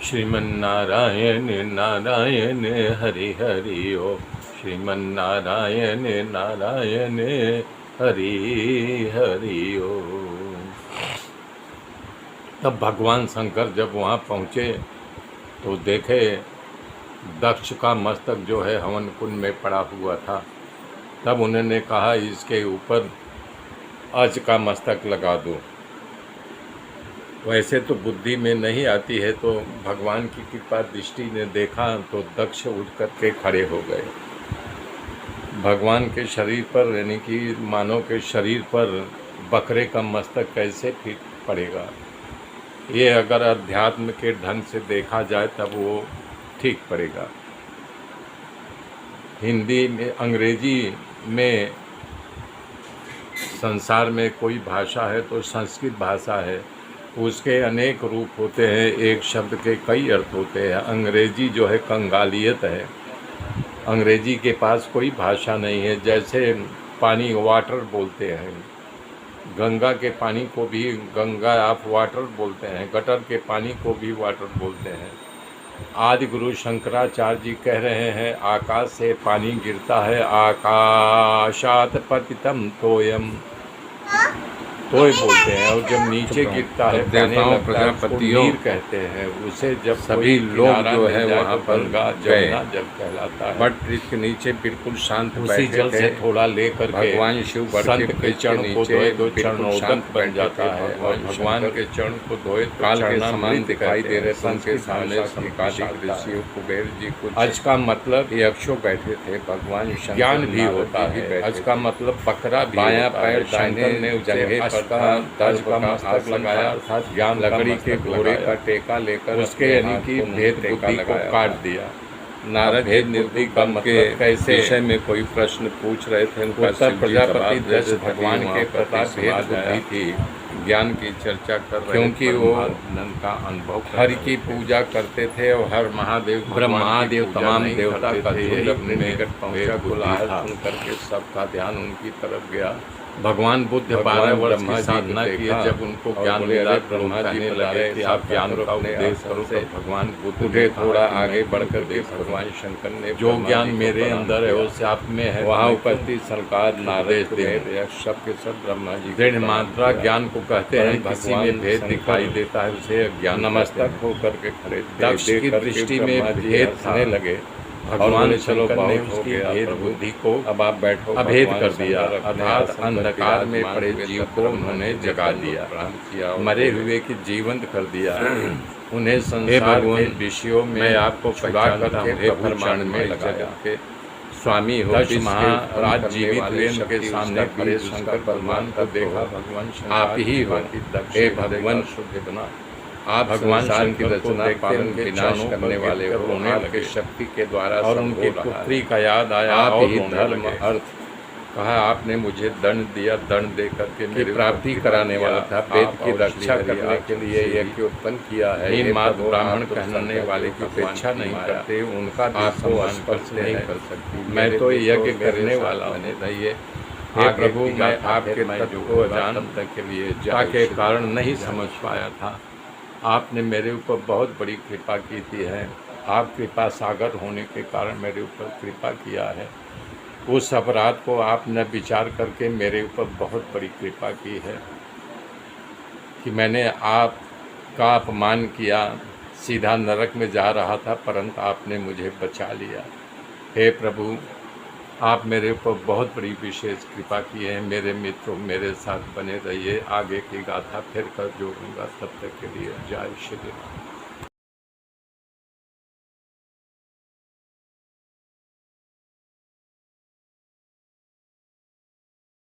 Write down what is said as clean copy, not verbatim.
श्रीमन्नारायण नारायण हरि हरि ओम। श्रीमन्नारायण नारायण हरि हरि ओम। तब भगवान शंकर जब वहाँ पहुँचे तो देखे दक्ष का मस्तक जो है हवन कुंड में पड़ा हुआ था। तब उन्होंने कहा इसके ऊपर अज का मस्तक लगा दो। वैसे तो बुद्धि में नहीं आती है, तो भगवान की कृपा दृष्टि ने देखा तो दक्ष उठ कर के खड़े हो गए। भगवान के शरीर पर यानी कि मानव के शरीर पर बकरे का मस्तक कैसे फिट पड़ेगा, ये अगर अध्यात्म के ढंग से देखा जाए तब वो ठीक पड़ेगा। हिंदी में, अंग्रेजी में संसार में कोई भाषा है तो संस्कृत भाषा है, उसके अनेक रूप होते हैं, एक शब्द के कई अर्थ होते हैं। अंग्रेजी जो है कंगालियत है, अंग्रेजी के पास कोई भाषा नहीं है। जैसे पानी वाटर बोलते हैं, गंगा के पानी को भी गंगा आप वाटर बोलते हैं, गटर के पानी को भी वाटर बोलते हैं। आदि गुरु शंकराचार्य जी कह रहे हैं आकाश से पानी गिरता है, आकाशात पतितम तोयम, तोय बोलते हैं, और जब नीचे गिरता है देवताओं प्रजापतियों नीर कहते हैं। उसे जब सभी लोग जो है वहाँ पर जमुना जल कहलाता है। बट इसके नीचे बिल्कुल शांत उसी जल से थोड़ा लेकर भगवान शिव संत के चरण को धोए तो चरणोदक बन जाता है, और भगवान के चरण को धोए काल के समान दिखाई दे रहे। उनके सामने संकादिक ऋषि कुबेर जी को अज का मतलब यक्षों बैठे थे, भगवान ज्ञान भी होता है। अज का मतलब बकरा भी, बायां पैर दाहिने ने जगह का दर्ज का मस्तक लगाया, अर्थात ज्ञान लकड़ी के घोड़े का टेका लेकर उसके यानी कि भेद बुद्धि को काट दिया। नारद भेद निर्दि का मतलब कैसे विषय में कोई प्रश्न पूछ रहे थे, उत्तर प्रजापति दक्ष भगवान के प्रति भेद बुद्धि थी, ज्ञान की चर्चा कर रहे, क्योंकि वो आनंद का अनुभव हरि की पूजा करते थे और हर महादेव ब्रह्मादेव तमाम देवता का अपने निकट पहुंचा बुलाया सुन करके सबका ध्यान उनकी तरफ गया। भगवान बुद्ध 12 वर्ष की साधना की, जब उनको ज्ञान मिला ब्रह्मा जी ने लगे कि आप ज्ञान का उपदेश करो, तो भगवान बुद्ध उठे थोड़ा आगे बढ़कर देख भगवान शंकर ने जो ज्ञान मेरे अंदर है उसे आप में है। वहाँ उपस्थित सरकार नारद देव सब के सब ब्रह्मा जी दृढ़ मात्रा ज्ञान को कहते हैं, किसी में भेद दिखाई देता है उसे ज्ञान नमस्तक होकर के खड़े। दक्ष की दृष्टि में भेद थाने लगे, भगवान ने चलो ने उसकी भेद बुद्धि को अब आप बैठो अभेद कर दिया, अर्थात अंधकार में पड़े जीव को उन्होंने जगा दिया, मरे हुए की जीवंत कर दिया। उन्हें संसार के विषयों में आपको छुड़ा करके प्रमाण में लगाया के स्वामी हो। दक्ष महाराज जीवित हुए, उनके सामने खड़े शंकर भगवान को देखा, भगवान आप ही हो, हे भगवान शुद्ध बना, आप भगवान की रचना पालन विनाश करने वाले हो, उन्हें शक्ति के द्वारा और उनकी पुत्री का याद आया, आप ही धर्म अर्थ कहा, आपने मुझे दंड दिया, दंड दे करके मेरी प्राप्ति कराने वाला था, वेद की रक्षा करने के लिए यज्ञ उत्पन्न किया है। ये मात ब्राह्मण कहने वाले की उपेक्षा नहीं करते, उनका आपको स्पर्श नहीं कर सकती, मैं तो यज्ञ करने वाला हूँ। हे प्रभु, मैं आपके तत्व को अजानता के लिए के कारण नहीं समझ पाया था, आपने मेरे ऊपर बहुत बड़ी कृपा की थी है। आप कृपा सागर होने के कारण मेरे ऊपर कृपा किया है। उस अपराध को आपने विचार करके मेरे ऊपर बहुत बड़ी कृपा की है कि मैंने आपका अपमान किया, सीधा नरक में जा रहा था, परंतु आपने मुझे बचा लिया। हे प्रभु, आप मेरे ऊपर बहुत बड़ी विशेष कृपा की है। मेरे मित्रों, मेरे साथ बने रहिए, आगे की गाथा फिर कर जोड़ूंगा, तब तक के लिए जय श्री राम।